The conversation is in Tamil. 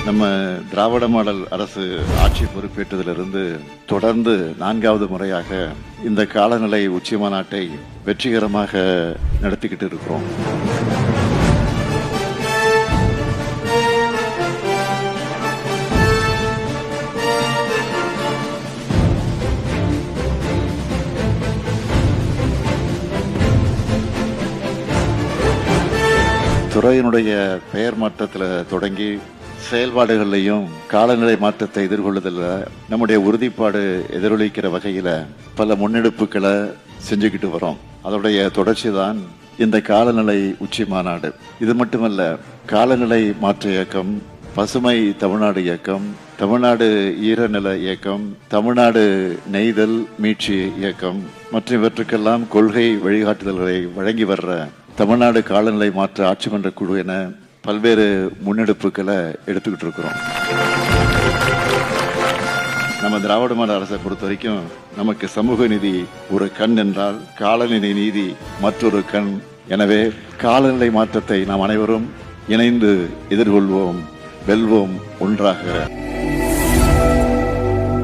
நம்ம திராவிட மாடல் அரசு ஆட்சி பொறுப்பேற்றதிலிருந்து தொடர்ந்து 4வது முறையாக இந்த காலநிலை உச்சி மாநாட்டை வெற்றிகரமாக நடத்திக்கிட்டு இருக்கிறோம். துறையினுடைய பெயர் மாற்றத்தில் தொடங்கி செயல்பாடுகள்லையும் காலநிலை மாற்றத்தை எதிர்கொள்ளுதல் நம்முடைய உறுதிப்பாடு எதிரொலிக்கிற வகையில பல முன்னெடுப்புகளை செஞ்சுக்கிட்டு வரோம். அதோடைய தொடர்ச்சி தான் இந்த காலநிலை உச்சி மாநாடு. இது மட்டுமல்ல, காலநிலை மாற்ற இயக்கம், பசுமை தமிழ்நாடு இயக்கம், தமிழ்நாடு ஈரநில இயக்கம், தமிழ்நாடு நெய்தல் மீட்சி இயக்கம் மற்றும் இவற்றுக்கெல்லாம் கொள்கை வழிகாட்டுதல்களை வழங்கி வர்ற தமிழ்நாடு காலநிலை மாற்ற ஆட்சி மன்ற குழு என பல்வேறு முன்னெடுப்புகளை எடுத்துக்கிட்டு இருக்கிறோம். நம்ம திராவிட மாடல் அரசை பொறுத்த வரைக்கும் நமக்கு சமூக நீதி ஒரு கண் என்றால் காலநிலை நீதி மற்றொரு கண். எனவே காலநிலை மாற்றத்தை நாம் அனைவரும் இணைந்து எதிர்கொள்வோம், வெல்வோம் ஒன்றாக.